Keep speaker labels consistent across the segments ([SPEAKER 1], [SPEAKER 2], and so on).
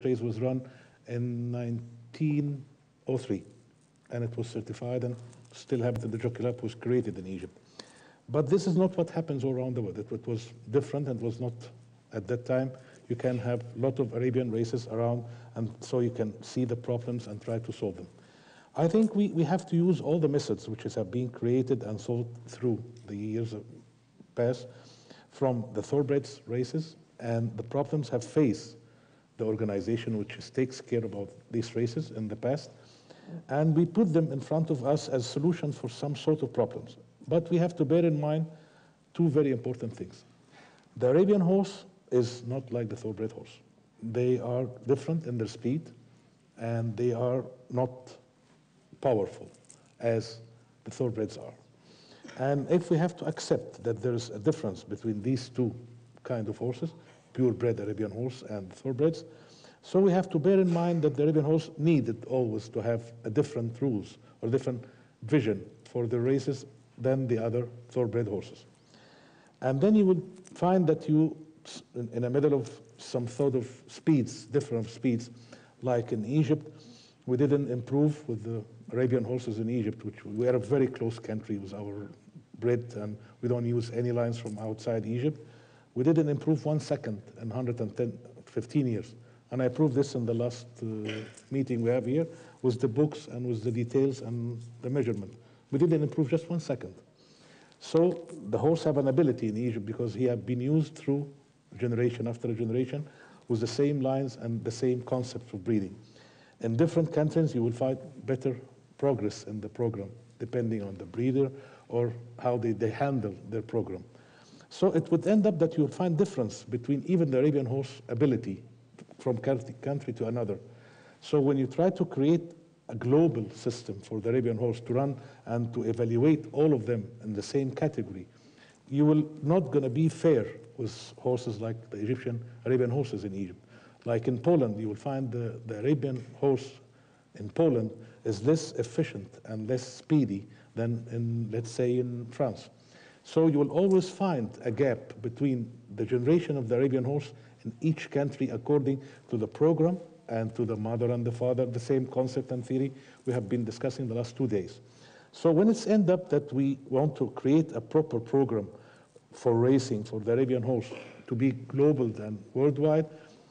[SPEAKER 1] race was run in 1903, and it was certified and still happened. The Jockey Lab was created in Egypt. But this is not what happens all around the world. It was different and was not, at that time, you can have a lot of Arabian races around, and so you can see the problems and try to solve them. I think we have to use all the methods which have been created and solved through the years past from the thoroughbreds races, and the problems have faced the organization which takes care about these races in the past, and we put them in front of us as solutions for some sort of problems. But we have to bear in mind two very important things. The Arabian horse is not like the thoroughbred horse. They are different in their speed, and they are not powerful as the thoroughbreds are. And if we have to accept that there is a difference between these two kinds of horses, purebred Arabian horse and thoroughbreds, so we have to bear in mind that the Arabian horse needed always to have a different rules or different vision for the races than the other thoroughbred horses. And then you will find that you, in the middle of some sort of speeds, different speeds, like in Egypt, we didn't improve with the Arabian horses in Egypt, which we are a very close country with our breed, and we don't use any lines from outside Egypt. We didn't improve 1 second in 15 years. And I proved this in the last meeting we have here with the books and with the details and the measurement. We didn't improve just 1 second. So the horse have an ability in Egypt because he have been used through generation after generation with the same lines and the same concept of breeding. In different countries, you will find better progress in the program, depending on the breeder or how they handle their program. So it would end up that you'll find difference between even the Arabian horse ability from country to another. So when you try to create a global system for the Arabian horse to run and to evaluate all of them in the same category, you will not going to be fair with horses like the Arabian horses in Egypt. Like in Poland, you will find the Arabian horse in Poland is less efficient and less speedy than in, let's say, in France. So you will always find a gap between the generation of the Arabian horse in each country according to the program and to the mother and the father, the same concept and theory we have been discussing the last 2 days. So when it's end up that we want to create a proper program for racing for the Arabian horse to be global and worldwide,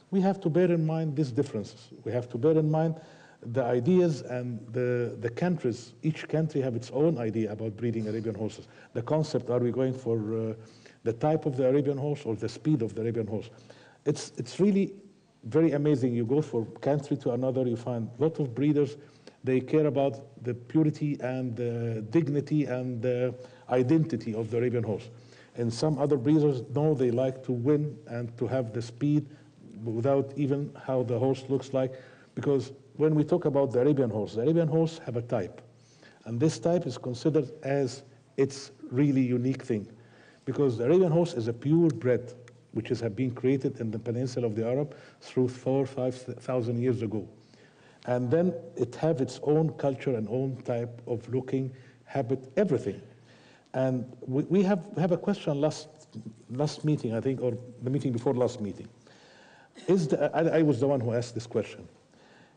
[SPEAKER 1] we have to bear in mind these differences. We have to bear in mind the ideas and the countries. Each country have its own idea about breeding Arabian horses. The concept, are we going for the type of the Arabian horse or the speed of the Arabian horse? It's really very amazing. You go from country to another, you find a lot of breeders, they care about the purity and the dignity and the identity of the Arabian horse. And some other breeders, no, they like to win and to have the speed without even how the horse looks like. Because when we talk about the Arabian horse have a type. And this type is considered as its really unique thing. Because the Arabian horse is a purebred, which have been created in the peninsula of the Arab through 4,000 or 5,000 years ago. And then it have its own culture and own type of looking, habit, everything. And we have a question last meeting, I think, or the meeting before last meeting. I was the one who asked this question.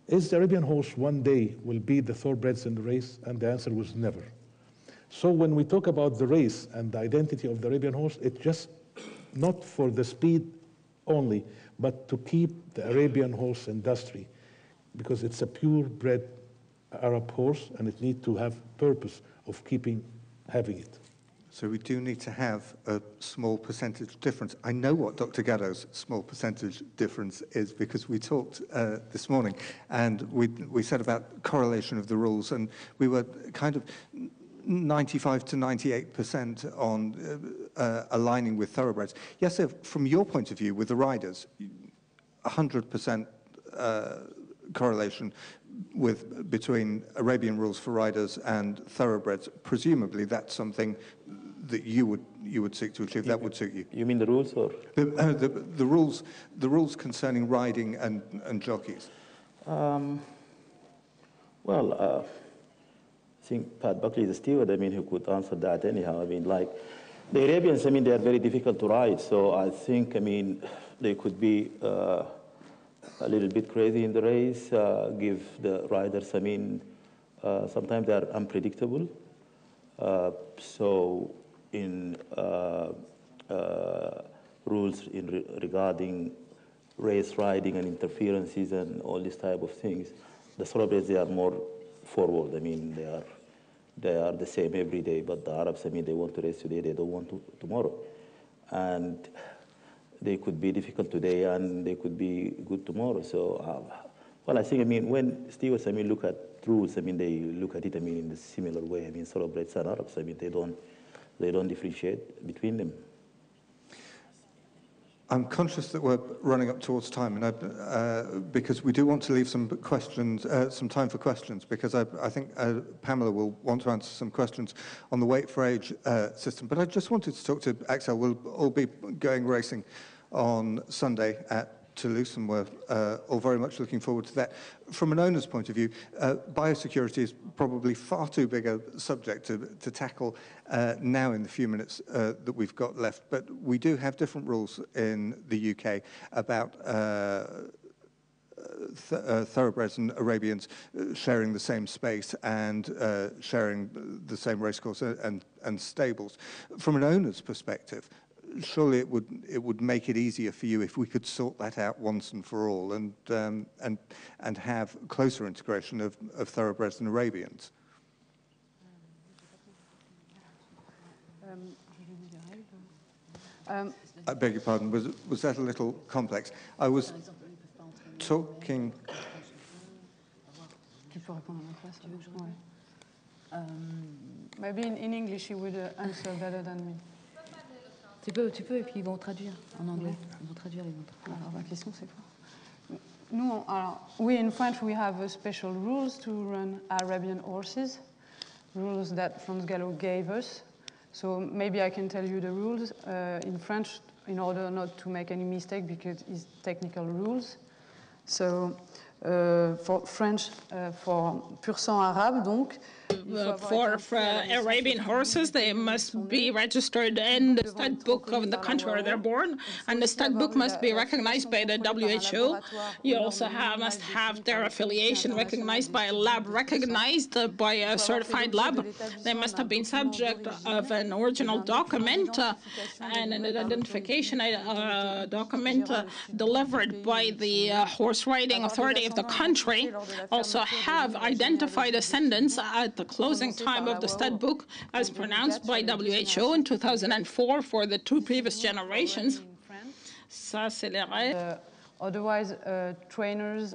[SPEAKER 1] Is the Arabian horse one day will be the thoroughbreds in the race? And the answer was never. So when we talk about the race and the identity of the Arabian horse, it's just not for the speed only, but to keep the Arabian horse industry, because it's a purebred Arab horse and it needs to have purpose of having it.
[SPEAKER 2] So we do need to have a small percentage difference. I know what Dr. Gaddo's small percentage difference is because we talked this morning, and we said about correlation of the rules, and we were kind of 95 to 98% on aligning with thoroughbreds. Yes, so from your point of view, with the riders, 100% correlation between Arabian rules for riders and thoroughbreds. Presumably, that's something that you would seek to achieve. That would suit you.
[SPEAKER 3] You mean the rules, or
[SPEAKER 2] the rules concerning riding and jockeys?
[SPEAKER 3] Well, I think Pat Buckley is a steward. I mean, who could answer that anyhow. I mean, like the Arabians. I mean, they are very difficult to ride. So I think, I mean, they could be a little bit crazy in the race, give the riders, sometimes they are unpredictable. So in rules regarding race riding and interferences and all these type of things, the thoroughbreds, they are more forward. They are the same every day, but the Arabs, they want to race today, they don't want to tomorrow. And they could be difficult today and they could be good tomorrow. So, well, I think, when stewards, look at rules, they look at it, in a similar way. Thoroughbreds and Arabs, they don't differentiate between them.
[SPEAKER 2] I'm conscious that we're running up towards time, and because we do want to leave some questions, some time for questions, because I think Pamela will want to answer some questions on the weight for age system. But I just wanted to talk to Axel. We'll all be going racing on Sunday at Toulouse, and we're all very much looking forward to that. From an owner's point of view, biosecurity is probably far too big a subject to tackle now in the few minutes that we've got left. But we do have different rules in the UK about thoroughbreds and Arabians sharing the same space and sharing the same racecourse and stables. From an owner's perspective, surely it would make it easier for you if we could sort that out once and for all, and have closer integration of thoroughbreds and Arabians. I beg your pardon. Was that a little complex? I was talking.
[SPEAKER 4] Maybe in English you would answer better than me.
[SPEAKER 5] Tu peux, et puis ils vont traduire en anglais. Ils vont traduire,
[SPEAKER 4] Alors, la question, c'est quoi? Nous, we in French, we have special rules to run Arabian horses, rules that France Gallo gave us. So maybe I can tell you the rules in French in order not to make any mistake, because it's technical rules. So for French, for pur sang arabe, donc.
[SPEAKER 6] For Arabian horses, they must be registered in the stud book of the country where they're born, and the stud book must be recognized by the WHO. You also must have their affiliation recognized by a lab, recognized by a certified lab. They must have been subject of an original document and an identification document delivered by the horse riding authority of the country. Also have identified ascendants at the closing time of the stud book as pronounced by WHO in 2004 for the two previous generations. Ça, c'est les règles.
[SPEAKER 4] Otherwise, trainers,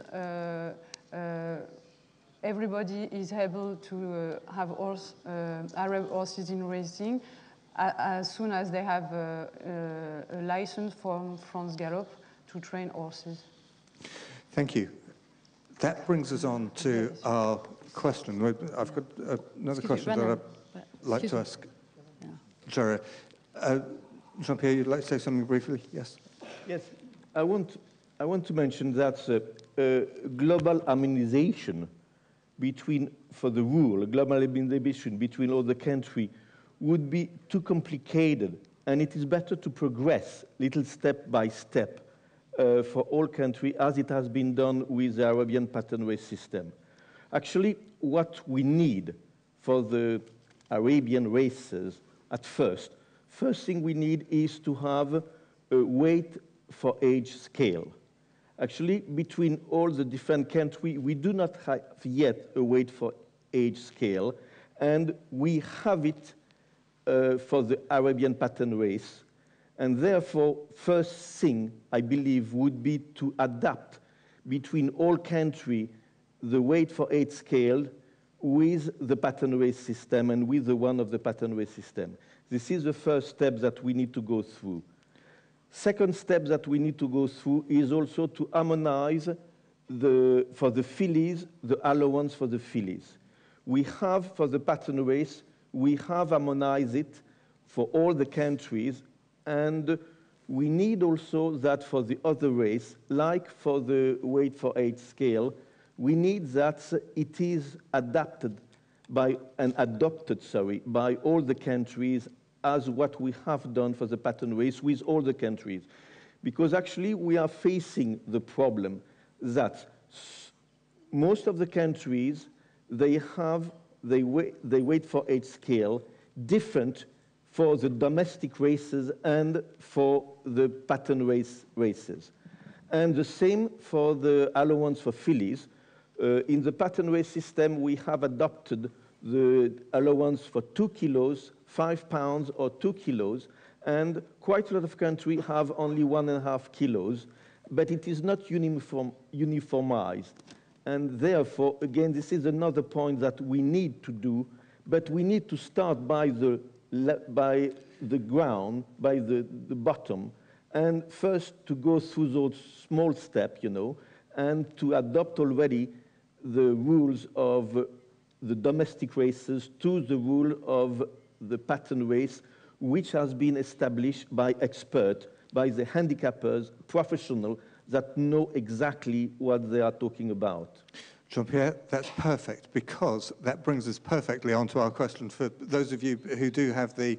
[SPEAKER 4] everybody is able to have Arab horses in racing as soon as they have a license from France Galop to train horses.
[SPEAKER 2] Thank you. That brings us on to our question. I've got another question that I'd like to ask Jerry. Jean-Pierre, you'd like to say something briefly? Yes.
[SPEAKER 7] Yes. I want to mention that global harmonization for the rule, global harmonization between all the countries would be too complicated, and it is better to progress little step by step for all countries, as it has been done with the Arabian pattern race system. Actually, what we need for the Arabian races at first thing we need is to have a weight for age scale. Actually, between all the different countries, we do not have yet a weight for age scale, and we have it for the Arabian pattern race. And therefore, first thing, I believe, would be to adapt between all countries the weight for age scale with the pattern race system and with the one of the pattern race system. This is the first step that we need to go through. Second step that we need to go through is also to harmonize for the fillies, the allowance for the fillies. We have, for the pattern race, we have harmonized it for all the countries, and we need also that for the other race, like for the weight for age scale, we need that it is adopted by all the countries as what we have done for the pattern race with all the countries. Because actually we are facing the problem that most of the countries, they wait for age scale different for the domestic races and for the pattern races. And the same for the allowance for fillies. In the pattern race system, we have adopted the allowance for 2 kilos, 5 pounds, or 2 kilos, and quite a lot of countries have only 1.5 kilos, but it is not uniformized. And therefore, again, this is another point that we need to do, but we need to start by the ground, by the bottom, and first to go through those small steps, you know, and to adopt already the rules of the domestic races to the rule of the pattern race, which has been established by experts, by the handicappers, professionals that know exactly what they are talking about.
[SPEAKER 2] Jean-Pierre, that's perfect, because that brings us perfectly onto our question. For those of you who do have the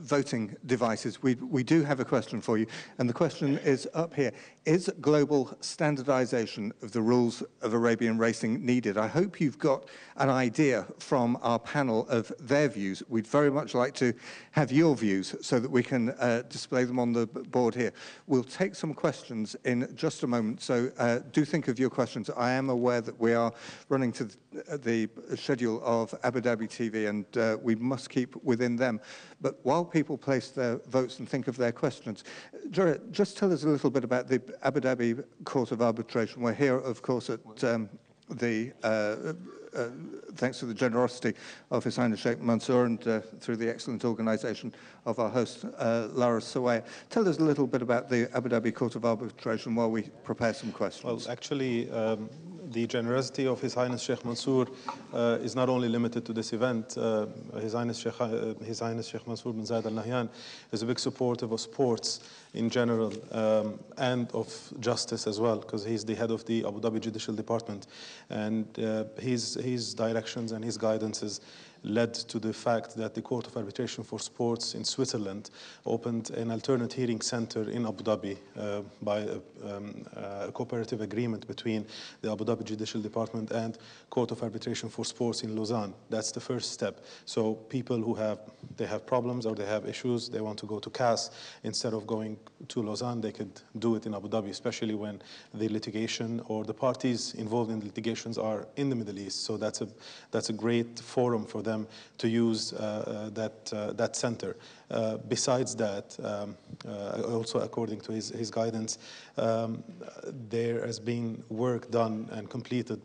[SPEAKER 2] voting devices, we do have a question for you, and the question is up here. Is global standardization of the rules of Arabian racing needed? I hope you've got an idea from our panel of their views. We'd very much like to have your views so that we can display them on the board here. We'll take some questions in just a moment, so do think of your questions. I am aware that we are running to the schedule of Abu Dhabi TV, and we must keep within them. But while people place their votes and think of their questions, Jura, just tell us a little bit about the Abu Dhabi Court of Arbitration. We're here, of course, at thanks to the generosity of His Highness Sheikh Mansour and through the excellent organisation of our host, Lara Sawaya. Tell us a little bit about the Abu Dhabi Court of Arbitration while we prepare some questions.
[SPEAKER 8] Well, actually, the generosity of His Highness Sheikh Mansour is not only limited to this event. His Highness Sheikh Mansour bin Zayed Al Nahyan is a big supporter of sports in general and of justice as well, because he's the head of the Abu Dhabi Judicial Department, and his directions and his guidances led to the fact that the Court of Arbitration for Sports in Switzerland opened an alternate hearing center in Abu Dhabi by a cooperative agreement between the Abu Dhabi Judicial Department and Court of Arbitration for Sports in Lausanne. That's the first step. So people who have problems or they have issues, they want to go to CAS, instead of going to Lausanne, they could do it in Abu Dhabi, especially when the litigation or the parties involved in litigations are in the Middle East. So that's a great forum for them to use that center. Besides that, also according to his guidance, there has been work done and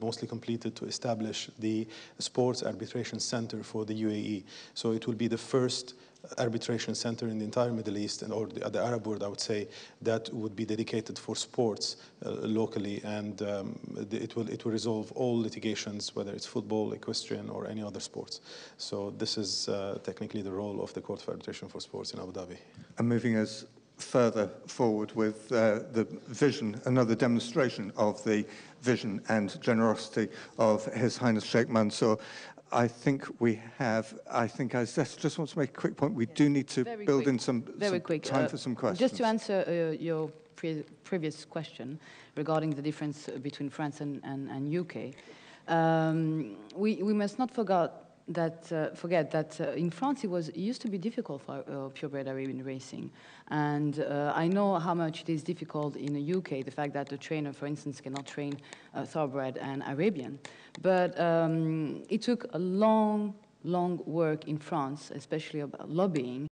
[SPEAKER 8] mostly completed, to establish the Sports Arbitration Center for the UAE. So it will be the first arbitration center in the entire Middle East, or the Arab world, I would say, that would be dedicated for sports locally, and it will resolve all litigations, whether it's football, equestrian, or any other sports. So this is technically the role of the Court of Arbitration for Sports in Abu Dhabi.
[SPEAKER 2] And moving us further forward with the vision, another demonstration of the vision and generosity of His Highness Sheikh Mansour. I think I just want to make a quick point. We do need to build in some time for some questions.
[SPEAKER 5] Just to answer your previous question regarding the difference between France and UK, we must not forget that in France it used to be difficult for purebred Arabian racing, and I know how much it is difficult in the UK, the fact that the trainer, for instance, cannot train thoroughbred and Arabian. But it took a long work in France, especially about lobbying.